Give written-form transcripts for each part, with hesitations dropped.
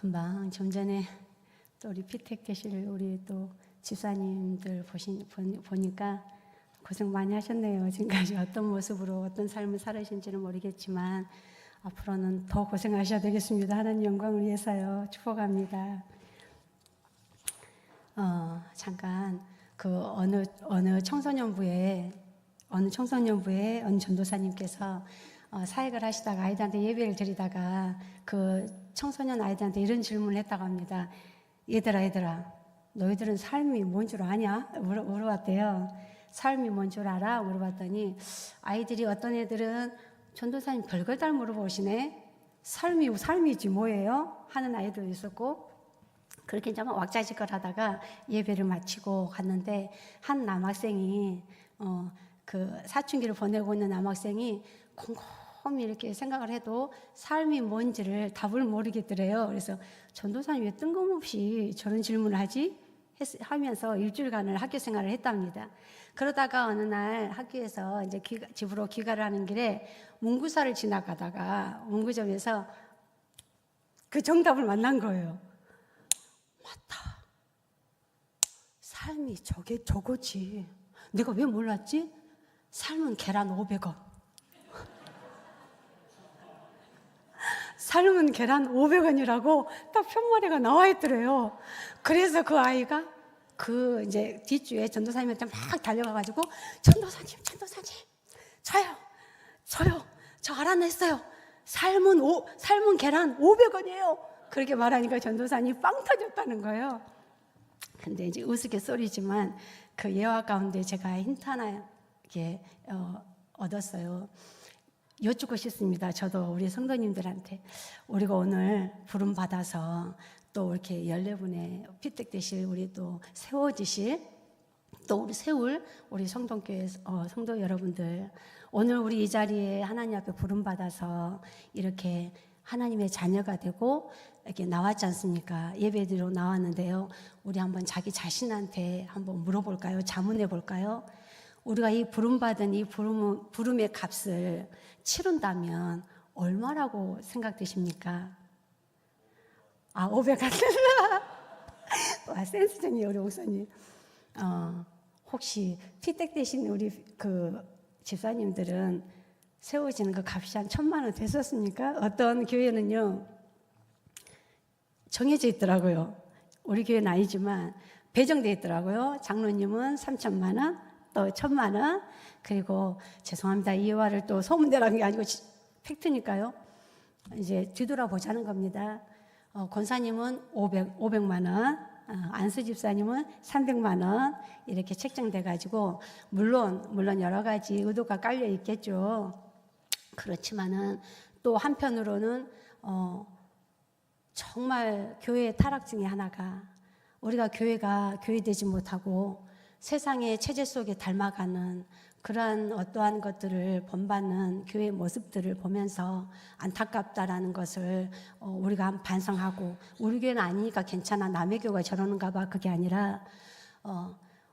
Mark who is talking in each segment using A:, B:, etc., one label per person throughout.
A: 금방 좀 전에 또 우리 피택 되실 우리 또 집사님들 보니까 고생 많이 하셨네요. 지금까지 어떤 모습으로 어떤 삶을 살으신지는 모르겠지만 앞으로는 더 고생하셔야 되겠습니다. 하나님 영광을 위해서요. 축복합니다. 잠깐 그 어느 청소년부에 어느 전도사님께서 사역을 하시다가 아이들한테 예배를 드리다가 그 청소년 아이들한테 이런 질문을 했다고 합니다. 얘들아 너희들은 삶이 뭔 줄 아냐? 물어봤대요. 삶이 뭔 줄 알아? 물어봤더니 아이들이 어떤 애들은 전도사님 별걸 다 물어보시네. 삶이지 뭐예요? 하는 아이도 있었고, 그렇게 이제 왁자지껄 하다가 예배를 마치고 갔는데 한 남학생이 그 사춘기를 보내고 있는 남학생이 곰곰이 이렇게 생각을 해도 삶이 뭔지를 답을 모르겠더래요. 그래서 전도사님 왜 뜬금없이 저런 질문을 하지? 하면서 일주일간을 학교 생활을 했답니다. 그러다가 어느 날 학교에서 이제 집으로 귀가를 하는 길에 문구사를 지나가다가 문구점에서 그 정답을 만난 거예요. 맞다. 삶이 저거지. 내가 왜 몰랐지? 삶은 계란 500원. 삶은 계란 500원이라고 딱 편말에가 나와 있더래요. 그래서 그 아이가 그 이제 뒷주에 전도사님한테 막 달려가가지고 전도사님 저요 저 알아냈어요. 삶은 계란 500원이에요. 그렇게 말하니까 전도사님이 빵 터졌다는 거예요. 근데 이제 우스갯소리지만 그 예화 가운데 제가 힌트 하나 이렇게 얻었어요. 여쭙고 싶습니다. 저도 우리 성도님들한테 우리가 오늘 부름 받아서 또 이렇게 14분의 피택 되실 우리 또 세워지실 또 우리 세울 우리 성동교회 성도 여러분들, 오늘 우리 이 자리에 하나님 앞에 부름 받아서 이렇게 하나님의 자녀가 되고 이렇게 나왔지 않습니까? 예배드리러 나왔는데요. 우리 한번 자기 자신한테 한번 물어볼까요? 자문해 볼까요? 우리가 이 부름받은 이 부름의 값을 치른다면 얼마라고 생각되십니까? 500 같다. 와, 센스쟁이 우리 목사님. 혹시 피택 되신 우리 그 집사님들은 세워지는 그 값이 한 1,000만 원 됐었습니까? 어떤 교회는요 정해져 있더라고요. 우리 교회는 아니지만 배정돼 있더라고요. 장로님은 3,000만 원, 또 1,000만 원. 그리고 죄송합니다. 이 예화를 또 소문대라는 게 아니고 팩트니까요. 이제 뒤돌아보자는 겁니다. 권사님은 500만 원, 안수 집사님은 300만 원 이렇게 책정돼 가지고 물론 여러 가지 의도가 깔려 있겠죠. 그렇지만은 또 한편으로는 정말 교회의 타락 중에 하나가 우리가 교회가 교회되지 못하고 세상의 체제 속에 닮아가는 그러한 어떠한 것들을 본받는 교회의 모습들을 보면서 안타깝다라는 것을 우리가 반성하고, 우리 교회는 아니니까 괜찮아 남의 교회가 저러는가 봐, 그게 아니라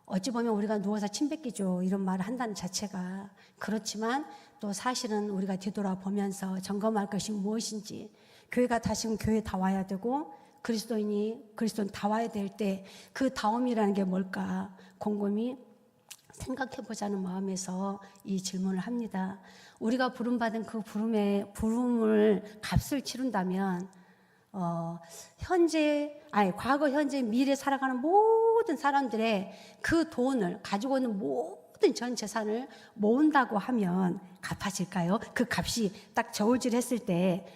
A: 어찌 보면 우리가 누워서 침 뱉기죠, 이런 말을 한다는 자체가. 그렇지만 또 사실은 우리가 뒤돌아보면서 점검할 것이 무엇인지, 교회가 다시금 교회에 다 와야 되고 그리스도인 다 와야 될 때 그 다움이라는 게 뭘까 곰곰이 생각해보자는 마음에서 이 질문을 합니다. 우리가 부름받은 그 부름을 값을 치른다면 과거, 현재, 미래 살아가는 모든 사람들의 그 돈을 가지고 있는 모든 전 재산을 모은다고 하면 갚아질까요? 그 값이 딱 저울질했을 때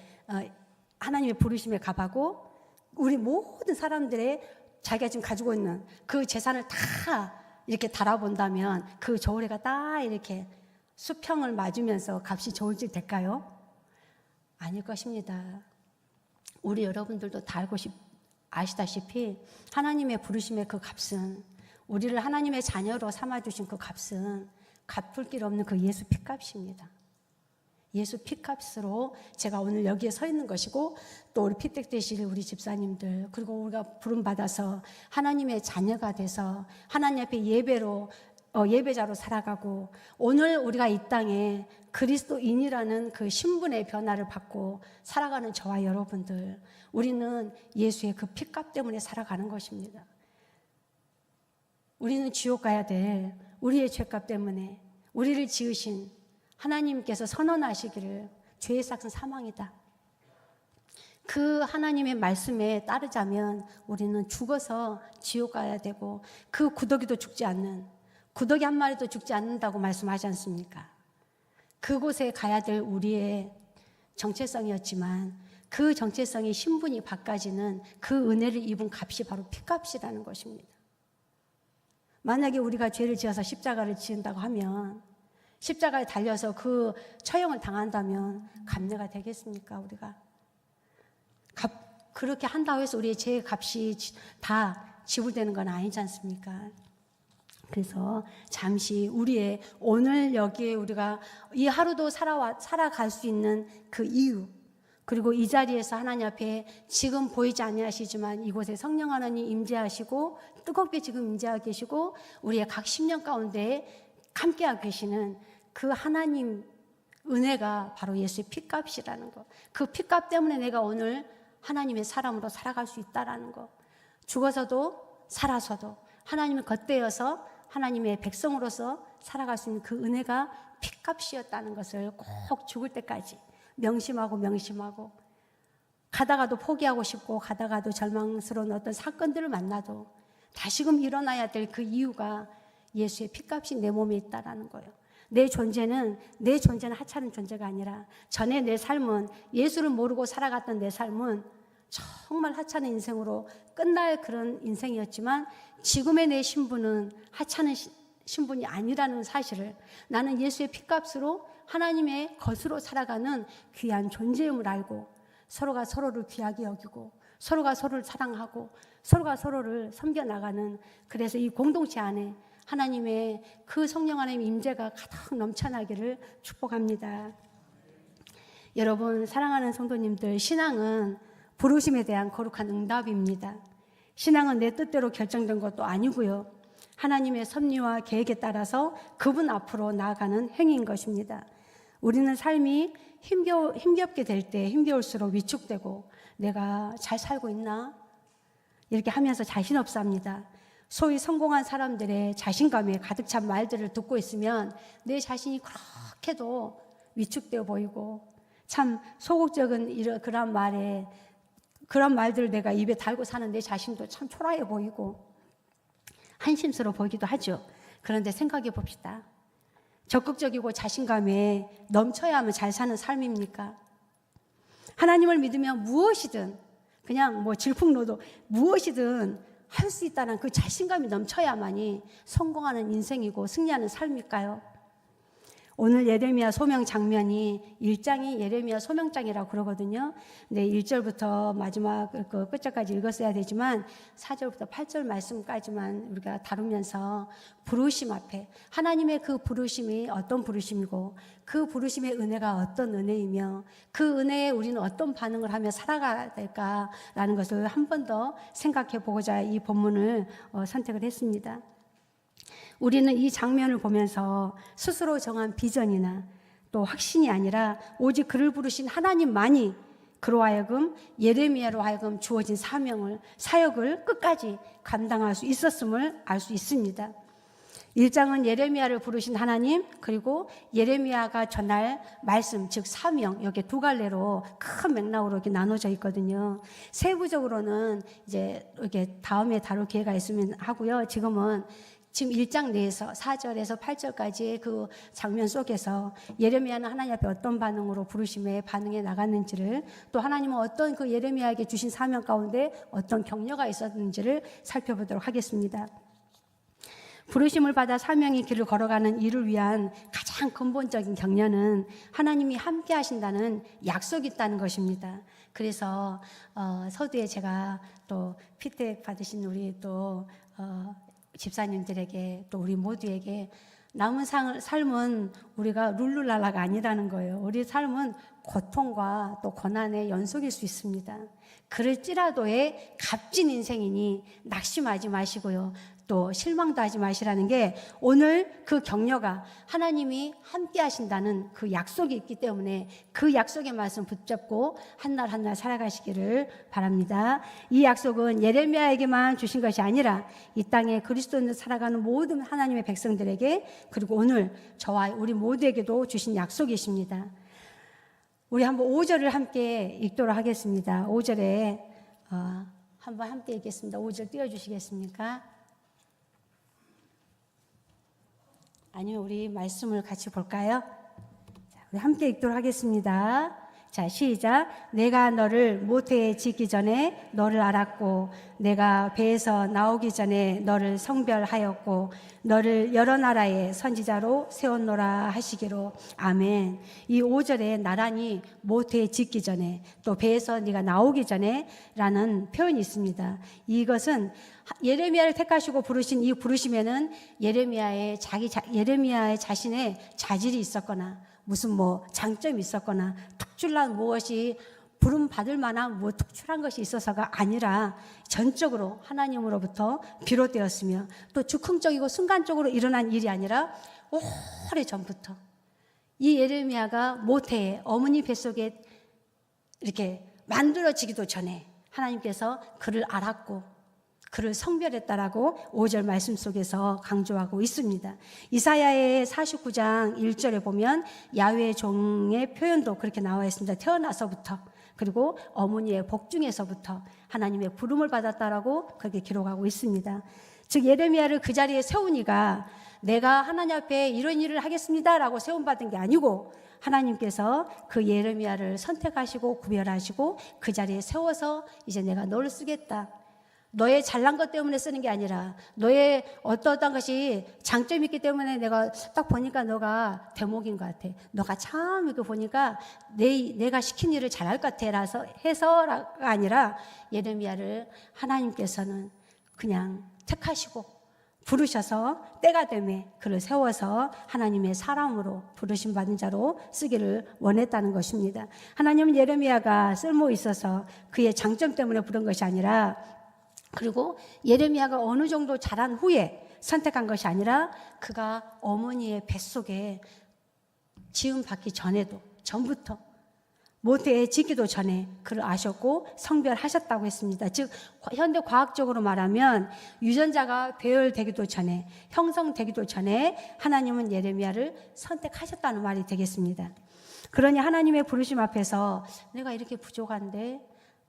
A: 하나님의 부르심에 값하고 우리 모든 사람들의 자기가 지금 가지고 있는 그 재산을 다 이렇게 달아본다면 그 저울에가 딱 이렇게 수평을 맞으면서 값이 저울질 될까요? 아닐 것입니다. 우리 여러분들도 다 아시다시피 하나님의 부르심의 그 값은, 우리를 하나님의 자녀로 삼아주신 그 값은 갚을 길 없는 그 예수 피값입니다. 예수 피값으로 제가 오늘 여기에 서 있는 것이고, 또 우리 피택 되실 우리 집사님들, 그리고 우리가 부름받아서 하나님의 자녀가 돼서 하나님 앞에 예배로 예배자로 살아가고, 오늘 우리가 이 땅에 그리스도인이라는 그 신분의 변화를 받고 살아가는 저와 여러분들, 우리는 예수의 그 피값 때문에 살아가는 것입니다. 우리는 지옥 가야 될 우리의 죄값 때문에 우리를 지으신 하나님께서 선언하시기를 죄의 삭은 사망이다. 그 하나님의 말씀에 따르자면 우리는 죽어서 지옥 가야 되고, 그 구더기도 죽지 않는, 구더기 한 마리도 죽지 않는다고 말씀하지 않습니까? 그곳에 가야 될 우리의 정체성이었지만 그 정체성이 신분이 바꿔지는 그 은혜를 입은 값이 바로 피값이라는 것입니다. 만약에 우리가 죄를 지어서 십자가를 지은다고 하면, 십자가에 달려서 그 처형을 당한다면 감내가 되겠습니까? 우리가 그렇게 한다고 해서 우리의 죄의 값이 다 지불되는 건 아니지 않습니까? 그래서 잠시 우리의 오늘 여기에 우리가 이 하루도 살아갈 수 있는 그 이유, 그리고 이 자리에서 하나님 앞에 지금 보이지 아니하시지만 이곳에 성령 하나님 임재하시고 뜨겁게 지금 임재하고 계시고 우리의 각 심령 가운데 함께하고 계시는 그 하나님 은혜가 바로 예수의 피값이라는 것. 그 피값 때문에 내가 오늘 하나님의 사람으로 살아갈 수 있다라는 것. 죽어서도 살아서도 하나님을 겉대어서 하나님의 백성으로서 살아갈 수 있는 그 은혜가 피값이었다는 것을 꼭 죽을 때까지 명심하고 가다가도 포기하고 싶고 가다가도 절망스러운 어떤 사건들을 만나도 다시금 일어나야 될 그 이유가 예수의 피값이 내 몸에 있다라는 거예요. 내 존재는 하찮은 존재가 아니라 전에 내 삶은 예수를 모르고 살아갔던 내 삶은 정말 하찮은 인생으로 끝날 그런 인생이었지만 지금의 내 신분은 하찮은 신분이 아니라는 사실을, 나는 예수의 피값으로 하나님의 것으로 살아가는 귀한 존재임을 알고 서로가 서로를 귀하게 여기고 서로가 서로를 사랑하고 서로가 서로를 섬겨나가는, 그래서 이 공동체 안에 하나님의 그 성령 하나님의 임재가 가득 넘쳐나기를 축복합니다. 여러분, 사랑하는 성도님들, 신앙은 부르심에 대한 거룩한 응답입니다. 신앙은 내 뜻대로 결정된 것도 아니고요, 하나님의 섭리와 계획에 따라서 그분 앞으로 나아가는 행위인 것입니다. 우리는 삶이 힘겹게 될 때 힘겨울수록 위축되고 내가 잘 살고 있나? 이렇게 하면서 자신 없어 합니다. 소위 성공한 사람들의 자신감에 가득 찬 말들을 듣고 있으면 내 자신이 그렇게도 위축되어 보이고, 참 소극적인 그런 말들을 내가 입에 달고 사는 내 자신도 참 초라해 보이고 한심스러워 보이기도 하죠. 그런데 생각해 봅시다. 적극적이고 자신감에 넘쳐야만 잘 사는 삶입니까? 하나님을 믿으면 무엇이든, 그냥 질풍노도 무엇이든 할 수 있다는 그 자신감이 넘쳐야만이 성공하는 인생이고 승리하는 삶일까요? 오늘 예레미야 소명 장면이 1장이 예레미야 소명장이라고 그러거든요. 근데 1절부터 마지막 그 끝절까지 읽었어야 되지만 4절부터 8절 말씀까지만 우리가 다루면서 부르심 앞에 하나님의 그 부르심이 어떤 부르심이고 그 부르심의 은혜가 어떤 은혜이며 그 은혜에 우리는 어떤 반응을 하며 살아가야 될까라는 것을 한 번 더 생각해 보고자 이 본문을 선택을 했습니다. 우리는 이 장면을 보면서 스스로 정한 비전이나 또 확신이 아니라 오직 그를 부르신 하나님만이 그로 하여금 예레미야로 하여금 주어진 사역을 끝까지 감당할 수 있었음을 알 수 있습니다. 1장은 예레미야를 부르신 하나님, 그리고 예레미야가 전할 말씀, 즉 사명, 여기 두 갈래로 큰 맥락으로 이렇게 나눠져 있거든요. 세부적으로는 이제 이렇게 다음에 다룰 기회가 있으면 하고요. 지금 1장 내에서 4절에서 8절까지의 그 장면 속에서 예레미야는 하나님 앞에 어떤 반응으로 부르심에 반응해 나갔는지를, 또 하나님은 어떤 그 예레미야에게 주신 사명 가운데 어떤 격려가 있었는지를 살펴보도록 하겠습니다. 부르심을 받아 사명의 길을 걸어가는 이를 위한 가장 근본적인 격려는 하나님이 함께 하신다는 약속이 있다는 것입니다. 그래서 서두에 제가 또 피드백 받으신 우리 또 집사님들에게 또 우리 모두에게 남은 삶은 우리가 룰루랄라가 아니라는 거예요. 우리 삶은 고통과 또 고난의 연속일 수 있습니다. 그럴지라도의 값진 인생이니 낙심하지 마시고요. 또 실망도 하지 마시라는 게 오늘 그 격려가 하나님이 함께 하신다는 그 약속이 있기 때문에 그 약속의 말씀 붙잡고 한 날 한 날 살아가시기를 바랍니다. 이 약속은 예레미야에게만 주신 것이 아니라 이 땅에 그리스도인으로 살아가는 모든 하나님의 백성들에게 그리고 오늘 저와 우리 모두에게도 주신 약속이십니다. 우리 한번 5절을 함께 읽도록 하겠습니다. 5절에 한번 함께 읽겠습니다. 5절 띄워주시겠습니까? 아니면 우리 말씀을 같이 볼까요? 자, 우리 함께 읽도록 하겠습니다. 자, 시작. 내가 너를 모태에 짓기 전에 너를 알았고 내가 배에서 나오기 전에 너를 성별하였고 너를 여러 나라의 선지자로 세웠노라 하시기로. 아멘. 이 5절에 나란히 모태에 짓기 전에 또 배에서 네가 나오기 전에 라는 표현이 있습니다. 이것은 예레미야를 택하시고 부르신 이 부르심에는 예레미야의 자신의 자질이 있었거나 무슨 장점이 있었거나 특출난 무엇이 부름 받을 만한 특출한 것이 있어서가 아니라 전적으로 하나님으로부터 비롯되었으며 또 즉흥적이고 순간적으로 일어난 일이 아니라 오래전부터 이 예레미야가 모태에 어머니 뱃속에 이렇게 만들어지기도 전에 하나님께서 그를 알았고 그를 성별했다라고 5절 말씀 속에서 강조하고 있습니다. 이사야의 49장 1절에 보면 야훼 종의 표현도 그렇게 나와 있습니다. 태어나서부터 그리고 어머니의 복중에서부터 하나님의 부름을 받았다라고 그렇게 기록하고 있습니다. 즉 예레미야를 그 자리에 세우니가 내가 하나님 앞에 이런 일을 하겠습니다라고 세움받은 게 아니고 하나님께서 그 예레미야를 선택하시고 구별하시고 그 자리에 세워서 이제 내가 너를 쓰겠다. 너의 잘난 것 때문에 쓰는 게 아니라 너의 어떠한 것이 장점이 있기 때문에 내가 딱 보니까 너가 대목인 것 같아. 너가 참 이렇게 보니까 내가 시킨 일을 잘할 것 같아 해서가 아니라 예레미야를 하나님께서는 그냥 택하시고 부르셔서 때가 되매 그를 세워서 하나님의 사람으로 부르심 받은 자로 쓰기를 원했다는 것입니다. 하나님은 예레미야가 쓸모 있어서 그의 장점 때문에 부른 것이 아니라 그리고 예레미야가 어느 정도 자란 후에 선택한 것이 아니라 그가 어머니의 뱃속에 지음 받기 전부터 모태에 짓기도 전에 그를 아셨고 성별하셨다고 했습니다. 즉 현대 과학적으로 말하면 유전자가 배열되기도 전에 형성되기도 전에 하나님은 예레미야를 선택하셨다는 말이 되겠습니다. 그러니 하나님의 부르심 앞에서 내가 이렇게 부족한데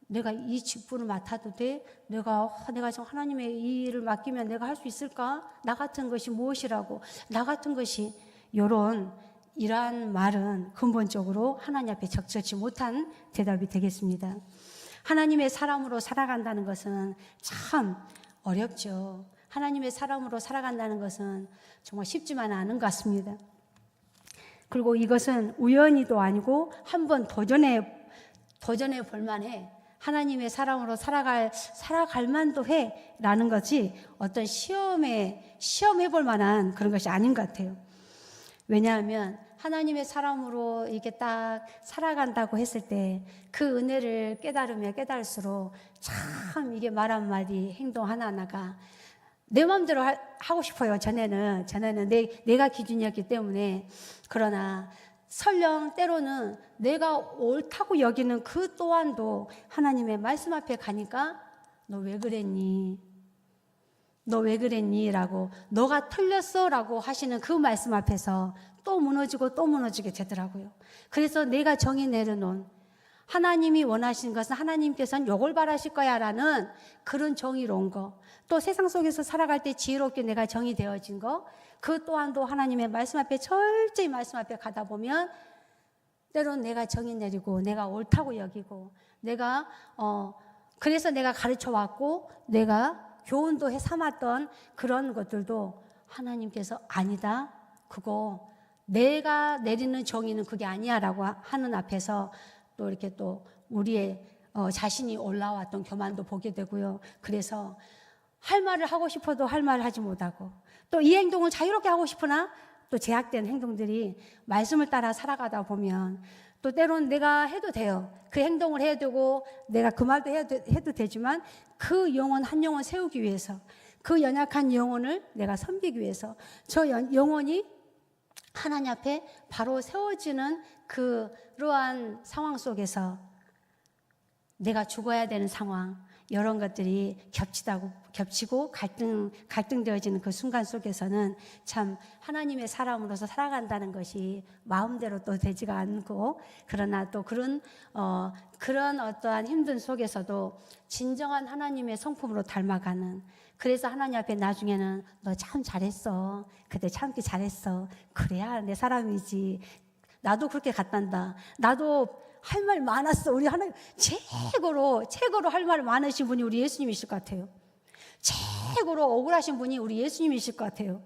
A: 내가 이 직분을 맡아도 돼? 내가 좀 하나님의 이 일을 맡기면 내가 할 수 있을까? 나 같은 것이 무엇이라고? 나 같은 것이 이러한 말은 근본적으로 하나님 앞에 적절치 못한 대답이 되겠습니다. 하나님의 사람으로 살아간다는 것은 참 어렵죠. 하나님의 사람으로 살아간다는 것은 정말 쉽지만은 않은 것 같습니다. 그리고 이것은 우연히도 아니고 한번 도전해 볼 만해. 하나님의 사람으로 살아갈 만도 해 라는 것이 어떤 시험해 볼 만한 그런 것이 아닌 것 같아요. 왜냐하면 하나님의 사람으로 이렇게 딱 살아간다고 했을 때 그 은혜를 깨달으면 깨달을수록 참 이게 말 한마디 행동 하나하나가 내 마음대로 하고 싶어요. 전에는 내가 기준이었기 때문에. 그러나 설령 때로는 내가 옳다고 여기는 그 또한도 하나님의 말씀 앞에 가니까 너 왜 그랬니? 너 왜 그랬니? 라고 너가 틀렸어 라고 하시는 그 말씀 앞에서 또 무너지고 또 무너지게 되더라고요. 그래서 내가 정의 내려놓은 하나님이 원하시는 것은 하나님께서는 요걸 바라실 거야 라는 그런 정의로운 거, 또 세상 속에서 살아갈 때 지혜롭게 내가 정의 되어진 거, 그 또한도 하나님의 말씀 앞에 철저히 말씀 앞에 가다 보면 때로는 내가 정의 내리고 내가 옳다고 여기고 내가 그래서 내가 가르쳐 왔고 내가 교훈도 해 삼았던 그런 것들도 하나님께서 아니다, 그거 내가 내리는 정의는 그게 아니야 라고 하는 앞에서 또 이렇게 또 우리의 자신이 올라왔던 교만도 보게 되고요. 그래서 할 말을 하고 싶어도 할 말을 하지 못하고 또 이 행동을 자유롭게 하고 싶으나 또 제약된 행동들이 말씀을 따라 살아가다 보면 또 때로는 내가 해도 돼요. 그 행동을 해야 되고 내가 그 말도 해도 되지만 그 영혼 한 영혼 세우기 위해서 그 연약한 영혼을 내가 섬기기 위해서 저 영혼이 하나님 앞에 바로 세워지는 그러한 상황 속에서 내가 죽어야 되는 상황, 이런 것들이 겹치고 갈등되어지는 그 순간 속에서는 참 하나님의 사람으로서 살아간다는 것이 마음대로 또 되지가 않고, 그러나 또 그런 어떠한 힘든 속에서도 진정한 하나님의 성품으로 닮아가는, 그래서 하나님 앞에 나중에는 너 참 잘했어, 그때 참기 잘했어, 그래야 내 사람이지, 나도 그렇게 갔단다, 나도 할 말 많았어. 우리 하나님 최고로 할 말 많으신 분이 우리 예수님이실 것 같아요. 최고로 억울하신 분이 우리 예수님이실 것 같아요.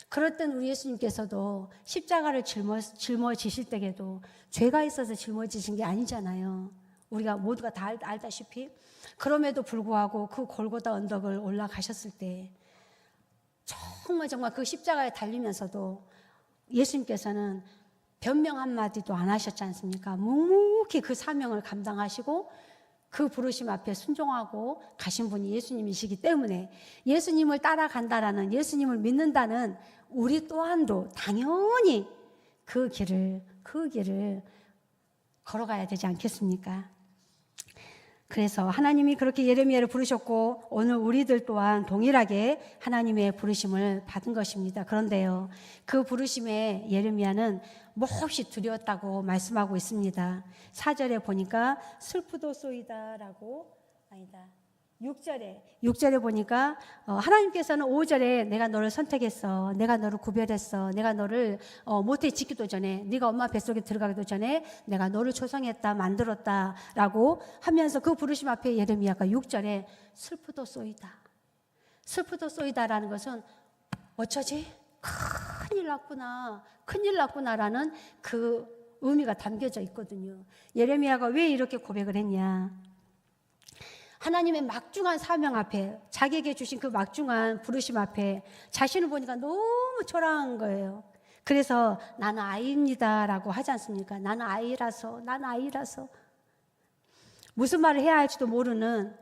A: 그럴 땐 우리 예수님께서도 십자가를 짊어지실 때에도 죄가 있어서 짊어지신 게 아니잖아요. 우리가 모두가 다 알다시피. 그럼에도 불구하고 그 골고다 언덕을 올라가셨을 때 정말 그 십자가에 달리면서도 예수님께서는 변명 한마디도 안 하셨지 않습니까? 묵묵히 그 사명을 감당하시고 그 부르심 앞에 순종하고 가신 분이 예수님이시기 때문에, 예수님을 따라간다라는, 예수님을 믿는다는 우리 또한도 당연히 그 길을 걸어가야 되지 않겠습니까? 그래서 하나님이 그렇게 예레미야를 부르셨고 오늘 우리들 또한 동일하게 하나님의 부르심을 받은 것입니다. 그런데요, 그 부르심에 예레미야는 몹시 두려웠다고 말씀하고 있습니다. 4절에 보니까 슬프도소이다라고, 아니다, 6절에 보니까 하나님께서는 5절에 내가 너를 선택했어, 내가 너를 구별했어, 내가 너를 모태에 짓기도 전에, 네가 엄마 뱃속에 들어가기도 전에 내가 너를 조성했다, 만들었다 라고 하면서 그 부르심 앞에 예레미야가 6절에 슬프도소이다 라는 것은 어쩌지? 큰일 났구나라는 그 의미가 담겨져 있거든요. 예레미야가 왜 이렇게 고백을 했냐? 하나님의 막중한 사명 앞에, 자기에게 주신 그 막중한 부르심 앞에 자신을 보니까 너무 초라한 거예요. 그래서 나는 아이입니다라고 하지 않습니까? 나는 아이라서 무슨 말을 해야 할지도 모르는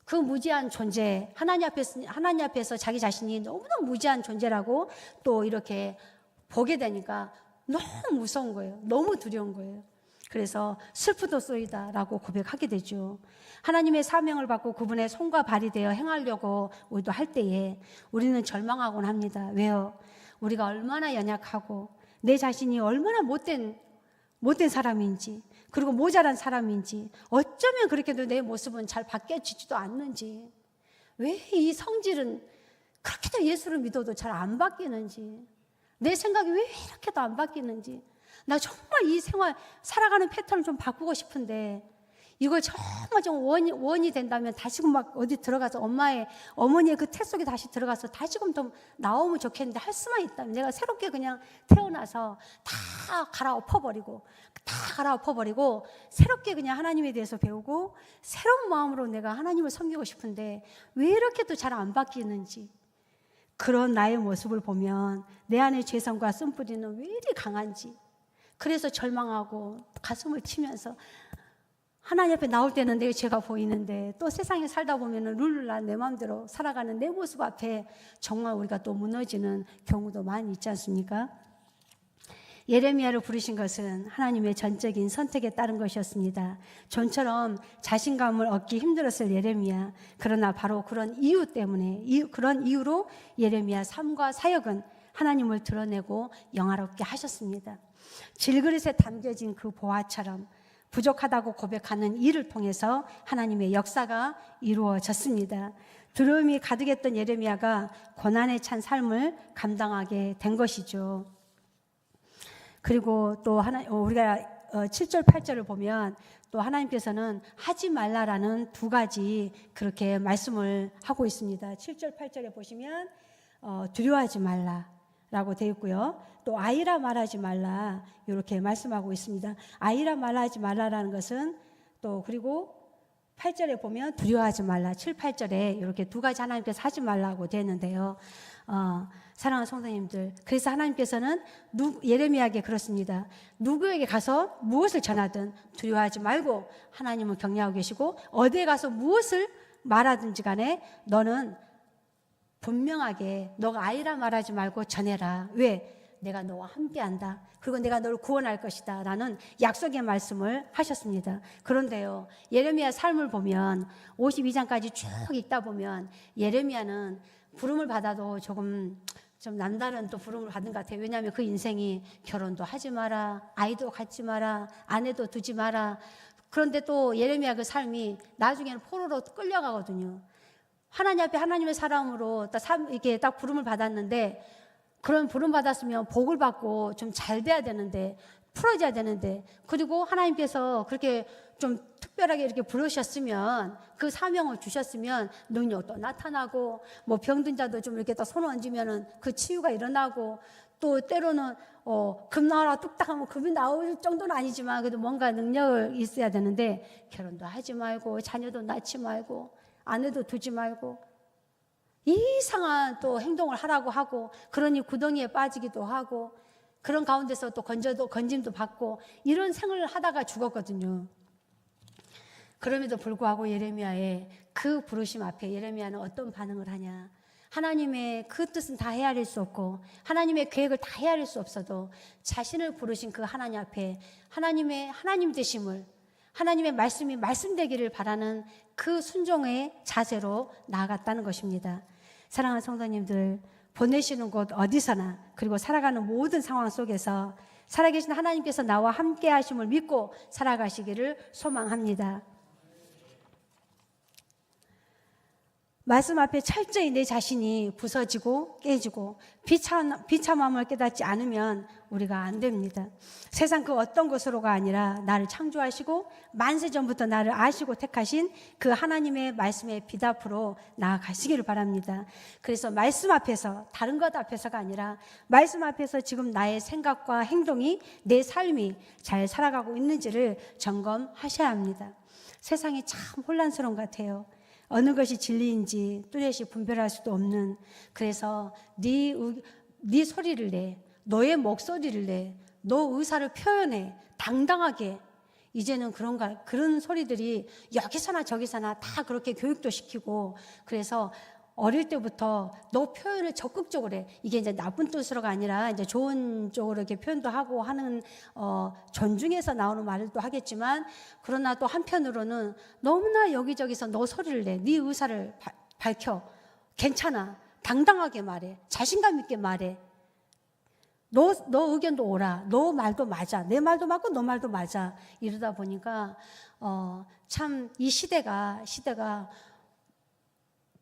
A: 그 무지한 존재, 하나님 앞에서 자기 자신이 너무너무 무지한 존재라고 또 이렇게 보게 되니까 너무 무서운 거예요. 너무 두려운 거예요. 그래서 슬프도소이다라고 고백하게 되죠. 하나님의 사명을 받고 그분의 손과 발이 되어 행하려고 우리도 할 때에 우리는 절망하곤 합니다. 왜요? 우리가 얼마나 연약하고 내 자신이 얼마나 못된 사람인지, 그리고 모자란 사람인지, 어쩌면 그렇게도 내 모습은 잘 바뀌어지지도 않는지, 왜 이 성질은 그렇게도 예수를 믿어도 잘 안 바뀌는지, 내 생각이 왜 이렇게도 안 바뀌는지, 나 정말 이 생활 살아가는 패턴을 좀 바꾸고 싶은데 이걸 정말 좀 원이 된다면 다시금 막 어디 들어가서 어머니의 그 태 속에 다시 들어가서 다시금 좀 나오면 좋겠는데, 할 수만 있다면 내가 새롭게 그냥 태어나서 다 갈아엎어버리고 새롭게 그냥 하나님에 대해서 배우고 새로운 마음으로 내가 하나님을 섬기고 싶은데 왜 이렇게 또 잘 안 바뀌는지, 그런 나의 모습을 보면 내 안의 죄성과 쓴뿌리는 왜 이리 강한지, 그래서 절망하고 가슴을 치면서 하나님 앞에 나올 때는 내 죄가 보이는데 또 세상에 살다 보면 룰루라 내 마음대로 살아가는 내 모습 앞에 정말 우리가 또 무너지는 경우도 많이 있지 않습니까? 예레미야를 부르신 것은 하나님의 전적인 선택에 따른 것이었습니다. 전처럼 자신감을 얻기 힘들었을 예레미야, 그러나 바로 그런 이유 때문에, 그런 이유로 예레미야 삶과 사역은 하나님을 드러내고 영화롭게 하셨습니다. 질그릇에 담겨진 그 보화처럼 부족하다고 고백하는 일을 통해서 하나님의 역사가 이루어졌습니다. 두려움이 가득했던 예레미야가 고난에 찬 삶을 감당하게 된 것이죠. 그리고 또 우리가 7절 8절을 보면 또 하나님께서는 하지 말라라는 두 가지 그렇게 말씀을 하고 있습니다. 7절 8절에 보시면 두려워하지 말라라고 되어 있고요. 또 아이라 말하지 말라 이렇게 말씀하고 있습니다. 아이라 말하지 말라라는 것은 또, 그리고 8절에 보면 두려워하지 말라, 7, 8절에 이렇게 두 가지 하나님께서 하지 말라고 되어 있는데요. 사랑하는 성도님들, 그래서 하나님께서는 예레미야에게 그렇습니다. 누구에게 가서 무엇을 전하든 두려워하지 말고 하나님을 경외하고 계시고, 어디에 가서 무엇을 말하든지 간에 너는 분명하게 너가 아이라 말하지 말고 전해라. 왜? 내가 너와 함께한다. 그리고 내가 너를 구원할 것이다 라는 약속의 말씀을 하셨습니다. 그런데요, 예레미야 삶을 보면 52장까지 쭉 읽다 보면 예레미야는 부름을 받아도 조금 좀 남다른 또 부름을 받은 것 같아요. 왜냐하면 그 인생이 결혼도 하지 마라, 아이도 갖지 마라, 아내도 두지 마라. 그런데 또 예레미야 그 삶이 나중에는 포로로 끌려가거든요. 하나님 앞에 하나님의 사람으로 이렇게 딱 부름을 받았는데, 그런 부름 받았으면 복을 받고 좀 잘 돼야 되는데, 풀어져야 되는데, 그리고 하나님께서 그렇게 좀 특별하게 이렇게 부르셨으면, 그 사명을 주셨으면 능력도 나타나고, 뭐 병든 자도 좀 이렇게 또 손 얹으면은 그 치유가 일어나고, 또 때로는 금 나와라 뚝딱 하면 금이 나올 정도는 아니지만 그래도 뭔가 능력을 있어야 되는데, 결혼도 하지 말고 자녀도 낳지 말고 아내도 두지 말고 이상한 또 행동을 하라고 하고, 그러니 구덩이에 빠지기도 하고, 그런 가운데서 또 건짐도 받고, 이런 생을 하다가 죽었거든요. 그럼에도 불구하고 예레미야의 그 부르심 앞에 예레미야는 어떤 반응을 하냐? 하나님의 그 뜻은 다 헤아릴 수 없고 하나님의 계획을 다 헤아릴 수 없어도 자신을 부르신 그 하나님 앞에 하나님의 하나님 되심을, 하나님의 말씀이 말씀되기를 바라는 그 순종의 자세로 나아갔다는 것입니다. 사랑하는 성도님들, 보내시는 곳 어디서나, 그리고 살아가는 모든 상황 속에서 살아계신 하나님께서 나와 함께 하심을 믿고 살아가시기를 소망합니다. 말씀 앞에 철저히 내 자신이 부서지고 깨지고 비참함을 깨닫지 않으면 우리가 안 됩니다. 세상 그 어떤 것으로가 아니라 나를 창조하시고 만세 전부터 나를 아시고 택하신 그 하나님의 말씀의 빛 앞으로 나아가시기를 바랍니다. 그래서 말씀 앞에서, 다른 것 앞에서가 아니라 말씀 앞에서 지금 나의 생각과 행동이, 내 삶이 잘 살아가고 있는지를 점검하셔야 합니다. 세상이 참 혼란스러운 것 같아요. 어느 것이 진리인지 뚜렷이 분별할 수도 없는, 그래서 네 소리를 내, 너의 목소리를 내, 너 의사를 표현해, 당당하게. 이제는 그런 소리들이 여기서나 저기서나 다 그렇게 교육도 시키고, 그래서 어릴 때부터 너 표현을 적극적으로 해. 이게 이제 나쁜 뜻으로가 아니라 이제 좋은 쪽으로 이렇게 표현도 하고 하는, 존중해서 나오는 말도 하겠지만, 그러나 또 한편으로는 너무나 여기저기서 너 소리를 내. 네 의사를 밝혀. 괜찮아. 당당하게 말해. 자신감 있게 말해. 너 의견도 옳아. 너 말도 맞아. 내 말도 맞고 너 말도 맞아. 이러다 보니까, 참 이 시대가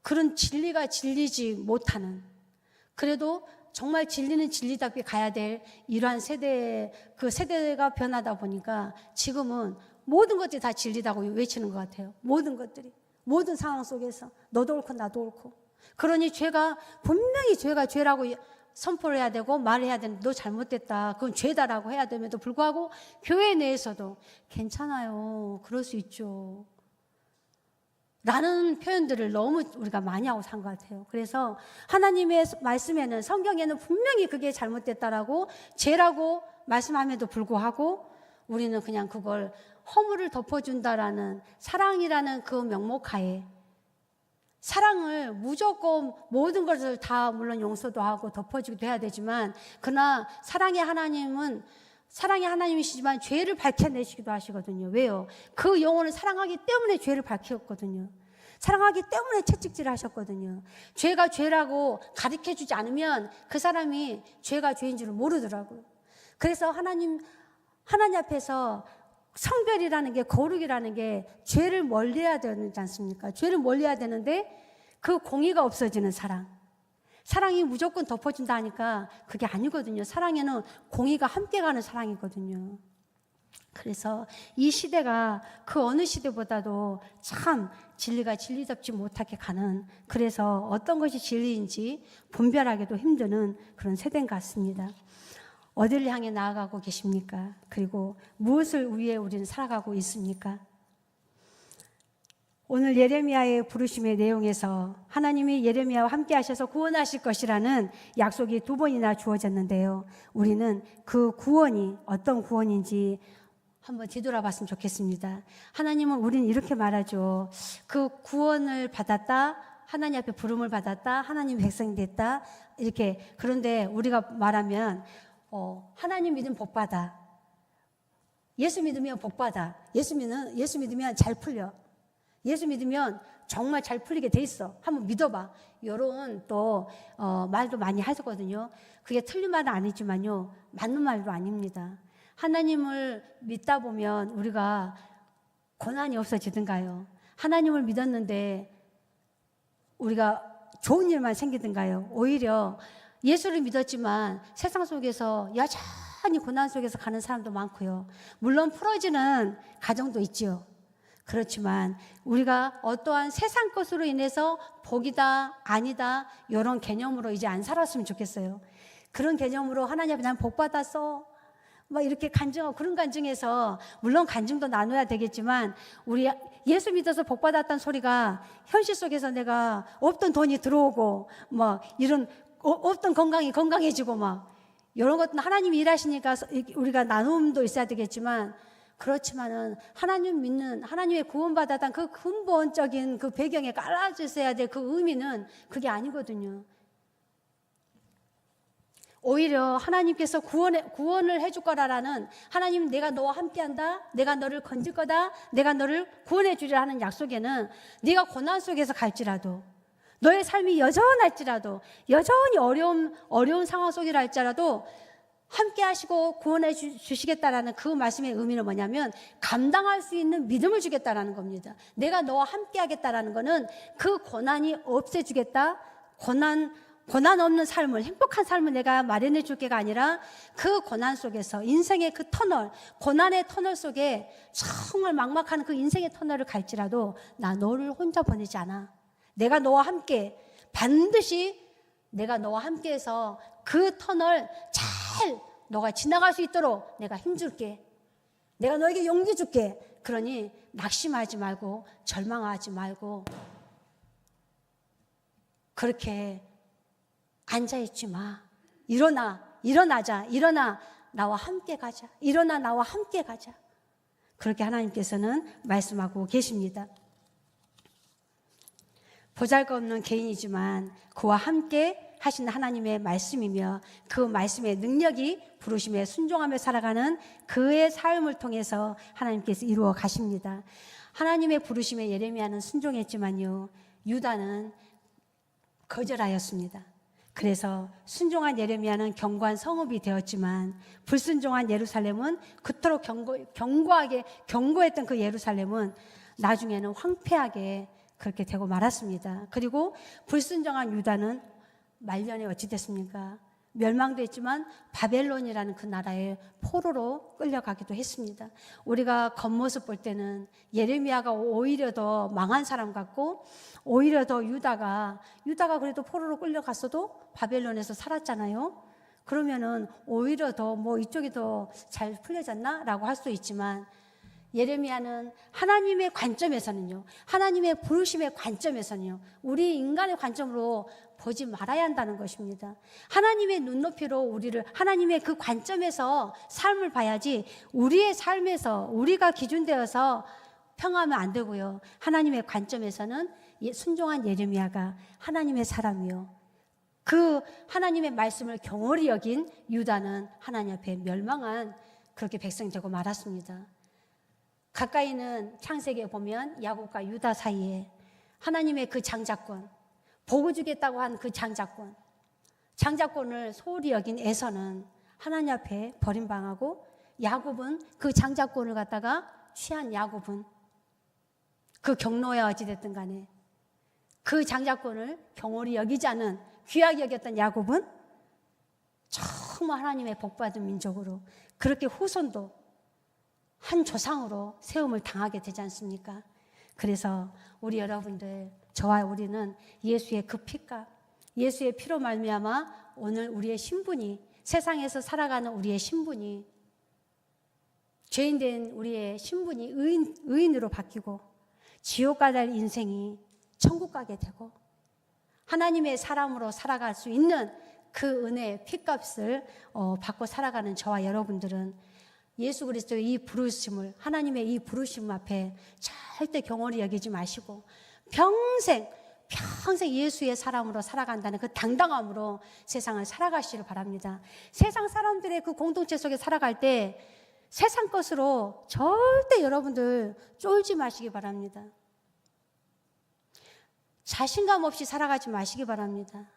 A: 그런 진리가 진리지 못하는, 그래도 정말 진리는 진리답게 가야 될 이러한 세대가 변하다 보니까 지금은 모든 것들이 다 진리다고 외치는 것 같아요. 모든 것들이, 모든 상황 속에서 너도 옳고 나도 옳고. 그러니 분명히 죄가 죄라고 선포를 해야 되고 말해야 되는데, 너 잘못됐다, 그건 죄다라고 해야 됨에도 불구하고 교회 내에서도 괜찮아요, 그럴 수 있죠 라는 표현들을 너무 우리가 많이 하고 산 것 같아요. 그래서 하나님의 말씀에는, 성경에는 분명히 그게 잘못됐다라고 죄라고 말씀함에도 불구하고 우리는 그냥 그걸 허물을 덮어준다라는, 사랑이라는 그 명목하에 사랑을 무조건 모든 것을 다 물론 용서도 하고 덮어주기도 해야 되지만, 그러나 사랑의 하나님이시지만 죄를 밝혀내시기도 하시거든요. 왜요? 그 영혼을 사랑하기 때문에 죄를 밝혔거든요. 사랑하기 때문에 채찍질을 하셨거든요. 죄가 죄라고 가르쳐주지 않으면 그 사람이 죄가 죄인 줄을 모르더라고요. 그래서 하나님 앞에서 성별이라는 게, 거룩이라는 게 죄를 멀리해야 되지 않습니까? 죄를 멀리해야 되는데 그 공의가 없어지는 사랑이 무조건 덮어준다 하니까 그게 아니거든요. 사랑에는 공의가 함께 가는 사랑이거든요. 그래서 이 시대가 그 어느 시대보다도 참 진리가 진리답지 못하게 가는, 그래서 어떤 것이 진리인지 분별하기도 힘드는 그런 세대인 것 같습니다. 어디를 향해 나아가고 계십니까? 그리고 무엇을 위해 우리는 살아가고 있습니까? 오늘 예레미야의 부르심의 내용에서 하나님이 예레미야와 함께 하셔서 구원하실 것이라는 약속이 2번이나 주어졌는데요. 우리는 그 구원이 어떤 구원인지 한번 뒤돌아봤으면 좋겠습니다. 하나님은, 우리는 이렇게 말하죠. 그 구원을 받았다, 하나님 앞에 부름을 받았다, 하나님 백성이 됐다, 이렇게. 그런데 우리가 말하면 하나님 믿으면 복 받아, 예수 믿으면 복 받아, 예수 믿으면 잘 풀려, 예수 믿으면 정말 잘 풀리게 돼 있어, 한번 믿어봐, 이런 또 말도 많이 하셨거든요. 그게 틀린 말은 아니지만요, 맞는 말도 아닙니다. 하나님을 믿다 보면 우리가 고난이 없어지든가요, 하나님을 믿었는데 우리가 좋은 일만 생기든가요, 오히려 예수를 믿었지만 세상 속에서 여전히 고난 속에서 가는 사람도 많고요. 물론 풀어지는 가정도 있지요. 그렇지만 우리가 어떠한 세상 것으로 인해서 복이다 아니다 이런 개념으로 이제 안 살았으면 좋겠어요. 그런 개념으로 하나님 앞에 난 복 받았어 막 이렇게 간증하고, 그런 간증에서 물론 간증도 나눠야 되겠지만 우리 예수 믿어서 복 받았다는 소리가 현실 속에서 내가 없던 돈이 들어오고 뭐 이런 없던 건강이 건강해지고 막 이런 것도 하나님이 일하시니까 우리가 나눔도 있어야 되겠지만, 그렇지만은 하나님 믿는, 하나님의 구원받았다는 그 근본적인 그 배경에 깔아주셔야 될 그 의미는 그게 아니거든요. 오히려 하나님께서 구원을 해줄 거라는, 하나님 내가 너와 함께한다, 내가 너를 건질 거다, 내가 너를 구원해 주리라 하는 약속에는 네가 고난 속에서 갈지라도, 너의 삶이 여전할지라도, 여전히 어려운 상황 속이라 할지라도 함께 하시고 구원해 주시겠다라는 그 말씀의 의미는 뭐냐면 감당할 수 있는 믿음을 주겠다라는 겁니다. 내가 너와 함께 하겠다라는 거는 그 고난이 없애주겠다, 고난 없는 삶을, 행복한 삶을 내가 마련해 줄 게가 아니라 그 고난 속에서 인생의 그 터널, 고난의 터널 속에 정말 막막한 그 인생의 터널을 갈지라도 나 너를 혼자 보내지 않아. 내가 너와 함께, 반드시 내가 너와 함께해서 그 터널 잘 너가 지나갈 수 있도록 내가 힘줄게. 내가 너에게 용기 줄게. 그러니 낙심하지 말고 절망하지 말고 그렇게 앉아있지 마. 일어나자. 일어나 나와 함께 가자. 일어나 나와 함께 가자. 그렇게 하나님께서는 말씀하고 계십니다. 보잘것없는 개인이지만 그와 함께 하신 하나님의 말씀이며 그 말씀의 능력이 부르심에 순종하며 살아가는 그의 삶을 통해서 하나님께서 이루어 가십니다. 하나님의 부르심에 예레미야는 순종했지만요, 유다는 거절하였습니다. 그래서 순종한 예레미야는 견고한 성읍이 되었지만 불순종한 예루살렘은, 그토록 견고했던 그 예루살렘은 나중에는 황폐하게 그렇게 되고 말았습니다. 그리고 불순종한 유다는 말년에 어찌 됐습니까? 멸망도 했지만 바벨론이라는 그 나라의 포로로 끌려가기도 했습니다. 우리가 겉모습 볼 때는 예레미야가 오히려 더 망한 사람 같고, 오히려 더 유다가 그래도 포로로 끌려갔어도 바벨론에서 살았잖아요. 그러면은 오히려 더 뭐 이쪽이 더 잘 풀려졌나? 라고 할 수 있지만, 예레미야는 하나님의 관점에서는요, 하나님의 부르심의 관점에서는요, 우리 인간의 관점으로 보지 말아야 한다는 것입니다. 하나님의 눈높이로 우리를, 하나님의 그 관점에서 삶을 봐야지 우리의 삶에서 우리가 기준되어서 평하면 안 되고요. 하나님의 관점에서는 순종한 예레미야가 하나님의 사람이요, 그 하나님의 말씀을 경홀히 여긴 유다는 하나님 앞에 멸망한 그렇게 백성이 되고 말았습니다. 가까이는 창세기에 보면 야곱과 유다 사이에 하나님의 그 장자권, 복을 주겠다고 한 그 장자권을 소홀히 여긴 에서는 하나님 앞에 버림당하고, 야곱은 그 장자권을 갖다가 취한 야곱은, 그 경로야 어찌됐든 간에 그 장자권을 경홀히 여기지 않은, 귀하게 여겼던 야곱은 정말 하나님의 복받은 민족으로, 그렇게 후손도 한 조상으로 세움을 당하게 되지 않습니까? 그래서 우리 여러분들, 저와 우리는 예수의 그 피값, 예수의 피로 말미암아 오늘 우리의 신분이, 세상에서 살아가는 우리의 신분이, 죄인된 우리의 신분이 의인으로 바뀌고 지옥 가될 인생이 천국 가게 되고 하나님의 사람으로 살아갈 수 있는 그 은혜의 피값을 받고 살아가는 저와 여러분들은 예수 그리스도의 이 부르심을, 하나님의 이 부르심 앞에 절대 경홀히 여기지 마시고 평생 평생 예수의 사람으로 살아간다는 그 당당함으로 세상을 살아가시기를 바랍니다. 세상 사람들의 그 공동체 속에 살아갈 때 세상 것으로 절대 여러분들 쫄지 마시기 바랍니다. 자신감 없이 살아가지 마시기 바랍니다.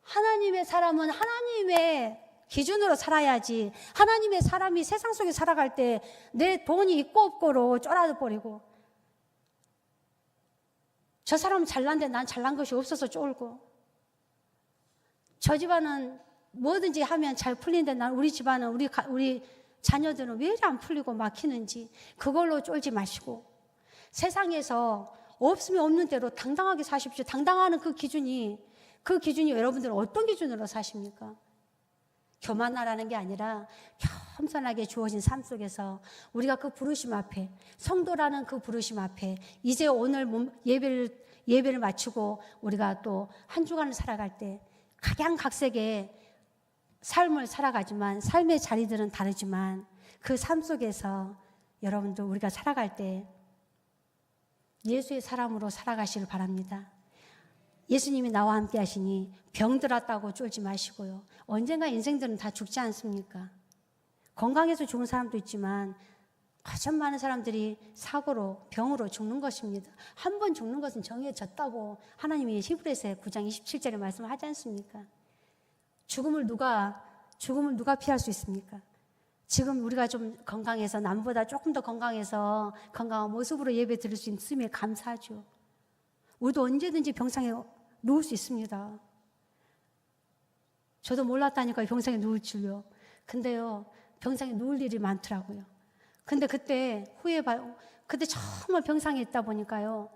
A: 하나님의 사람은 하나님의 기준으로 살아야지, 하나님의 사람이 세상 속에 살아갈 때 내 돈이 있고 없고로 쫄아버리고, 저 사람은 잘난데 난 잘난 것이 없어서 쫄고, 저 집안은 뭐든지 하면 잘 풀리는데 난 우리 집안은 우리 자녀들은 왜 이리 안 풀리고 막히는지 그걸로 쫄지 마시고, 세상에서 없으면 없는 대로 당당하게 사십시오. 당당하는 그 기준이 여러분들은 어떤 기준으로 사십니까? 교만하라는 게 아니라 겸손하게 주어진 삶 속에서 우리가 그 부르심 앞에, 성도라는 그 부르심 앞에 이제 오늘 예배를 마치고 우리가 또 한 주간을 살아갈 때 각양각색의 삶을 살아가지만, 삶의 자리들은 다르지만 그 삶 속에서 여러분들 우리가 살아갈 때 예수의 사람으로 살아가시길 바랍니다. 예수님이 나와 함께 하시니 병들었다고 쫄지 마시고요. 언젠가 인생들은 다 죽지 않습니까? 건강해서 죽은 사람도 있지만 가장 많은 사람들이 사고로, 병으로 죽는 것입니다. 한 번 죽는 것은 정해졌다고 하나님이 히브리서 9장 27절에 말씀하지 않습니까? 죽음을 누가 피할 수 있습니까? 지금 우리가 좀 건강해서, 남보다 조금 더 건강해서 건강한 모습으로 예배 드릴 수 있음에 감사하죠. 우리도 언제든지 병상에 누울 수 있습니다. 저도 몰랐다니까요, 병상에 누울 줄요. 근데요, 병상에 누울 일이 많더라고요. 근데 그때 그때 정말 병상에 있다 보니까요,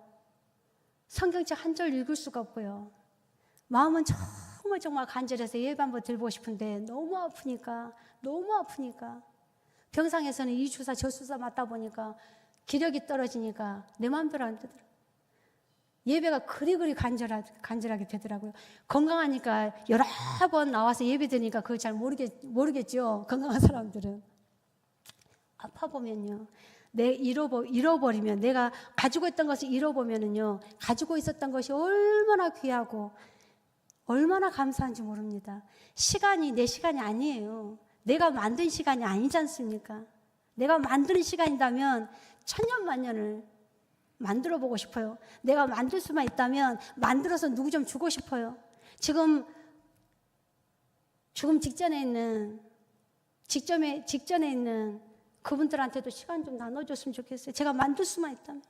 A: 성경책 한 절 읽을 수가 없고요. 마음은 정말 간절해서 예배 한번 드리고 싶은데 너무 아프니까 병상에서는 이 주사 저 주사 맞다 보니까 기력이 떨어지니까 내 마음대로 안 되더라고요. 예배가 그리 간절하게 되더라고요. 건강하니까 여러 번 나와서 예배 드리니까 그걸 잘 모르겠죠. 건강한 사람들은. 아파 보면요, 잃어버리면, 내가 가지고 있던 것을 잃어보면은요, 가지고 있었던 것이 얼마나 귀하고 얼마나 감사한지 모릅니다. 시간이 내 시간이 아니에요. 내가 만든 시간이 아니지 않습니까? 내가 만드는 시간이라면 천년만년을 만들어 보고 싶어요. 내가 만들 수만 있다면 만들어서 누구 좀 주고 싶어요. 지금 죽음 직전에 있는 그분들한테도 시간 좀 나눠줬으면 좋겠어요. 제가 만들 수만 있다면.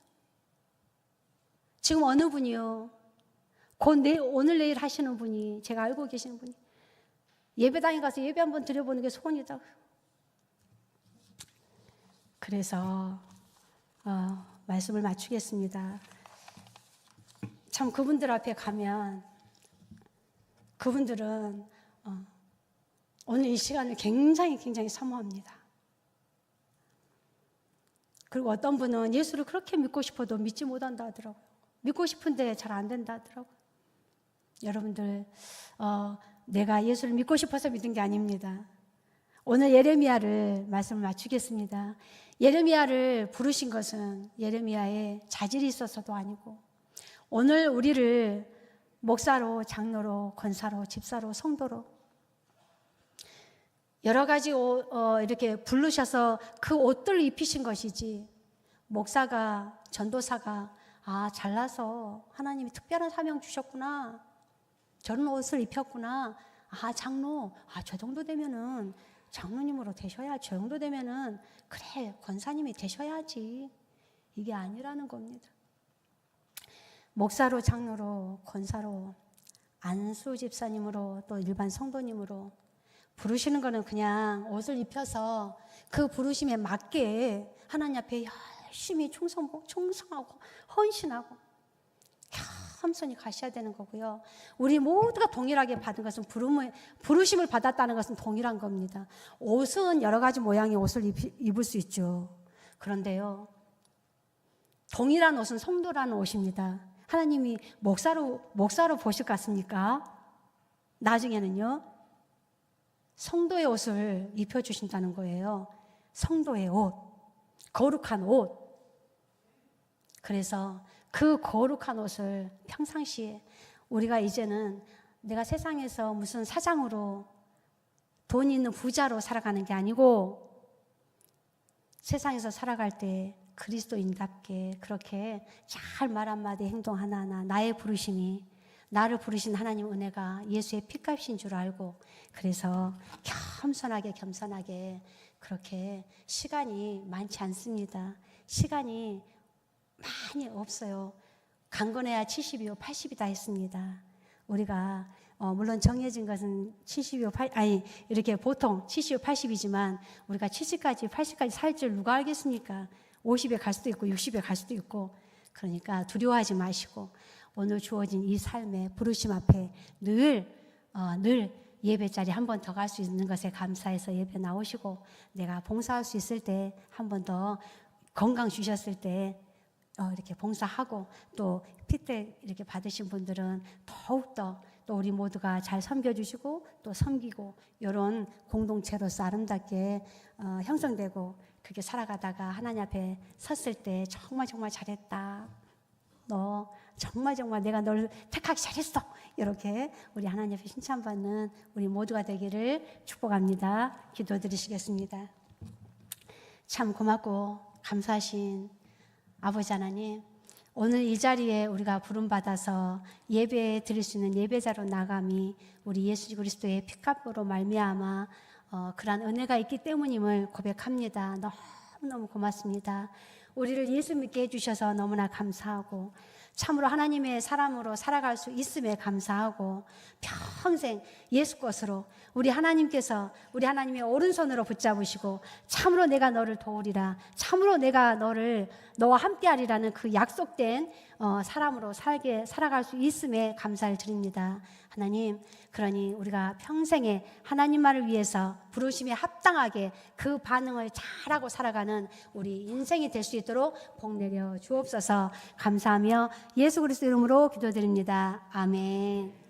A: 지금 어느 분이요, 곧 오늘 내일 하시는 분이, 제가 알고 계시는 분이 예배당에 가서 예배 한번 드려보는 게 소원이다. 그래서 말씀을 마치겠습니다. 참 그분들 앞에 가면 그분들은 오늘 이 시간을 굉장히 사모합니다. 그리고 어떤 분은 예수를 그렇게 믿고 싶어도 믿지 못한다 하더라고요. 믿고 싶은데 잘 안 된다 하더라고요. 여러분들, 내가 예수를 믿고 싶어서 믿은 게 아닙니다. 오늘 예레미야를 말씀을 마치겠습니다. 예레미야를 부르신 것은 예레미야의 자질이 있어서도 아니고, 오늘 우리를 목사로, 장로로, 권사로, 집사로, 성도로 여러 가지 이렇게 부르셔서 그 옷들을 입히신 것이지, 목사가, 전도사가 잘나서 하나님이 특별한 사명 주셨구나, 저런 옷을 입혔구나, 장로, 저 정도 되면은 장로님으로 되셔야, 저 정도 되면은 그래 권사님이 되셔야지, 이게 아니라는 겁니다. 목사로, 장로로, 권사로, 안수 집사님으로, 또 일반 성도님으로 부르시는 거는 그냥 옷을 입혀서 그 부르심에 맞게 하나님 앞에 열심히 충성하고 헌신하고 겸손히 가셔야 되는 거고요. 우리 모두가 동일하게 받은 것은, 부르심을 받았다는 것은 동일한 겁니다. 옷은 여러 가지 모양의 옷을 입을 수 있죠. 그런데요, 동일한 옷은 성도라는 옷입니다. 하나님이 목사로 보실 것 같습니까? 나중에는요, 성도의 옷을 입혀주신다는 거예요. 성도의 옷, 거룩한 옷. 그래서 그 거룩한 옷을 평상시에 우리가 이제는 내가 세상에서 무슨 사장으로 돈 있는 부자로 살아가는 게 아니고 세상에서 살아갈 때 그리스도인답게 그렇게 잘 말 한마디 행동 하나하나 나의 부르심이 나를 부르신 하나님 은혜가 예수의 피값인 줄 알고 그래서 겸손하게 그렇게 시간이 많지 않습니다. 시간이 많이 없어요. 강건해야 70이요 80이 다 했습니다. 우리가 물론 정해진 것은 70이요 80 아니 이렇게 보통 70이요 80이지만 우리가 70까지 80까지 살 줄 누가 알겠습니까? 50에 갈 수도 있고 60에 갈 수도 있고 그러니까 두려워하지 마시고 오늘 주어진 이 삶의 부르심 앞에 늘 예배 자리 한 번 더 갈 수 있는 것에 감사해서 예배 나오시고 내가 봉사할 수 있을 때 한 번 더 건강 주셨을 때 이렇게 봉사하고 또 피택 이렇게 받으신 분들은 더욱더 또 우리 모두가 잘 섬겨주시고 또 섬기고 이런 공동체로서 아름답게 형성되고 그렇게 살아가다가 하나님 앞에 섰을 때 정말 잘했다. 너 정말 내가 널 택하기 잘했어. 이렇게 우리 하나님 앞에 칭찬받는 우리 모두가 되기를 축복합니다. 기도드리시겠습니다. 참 고맙고 감사하신 아버지 하나님, 오늘 이 자리에 우리가 부름받아서 예배 드릴 수 있는 예배자로 나감이 우리 예수 그리스도의 피값으로 말미암아 그러한 은혜가 있기 때문임을 고백합니다. 너무너무 고맙습니다. 우리를 예수 믿게 해주셔서 너무나 감사하고 참으로 하나님의 사람으로 살아갈 수 있음에 감사하고 평생 예수 것으로 우리 하나님께서 우리 하나님의 오른손으로 붙잡으시고 참으로 내가 너를 도우리라 참으로 내가 너와 함께하리라는 그 약속된 사람으로 살아갈 수 있음에 감사를 드립니다. 하나님, 그러니 우리가 평생에 하나님만을 위해서 부르심에 합당하게 그 반응을 잘하고 살아가는 우리 인생이 될 수 있도록 복 내려 주옵소서. 감사하며 예수 그리스도 이름으로 기도드립니다. 아멘.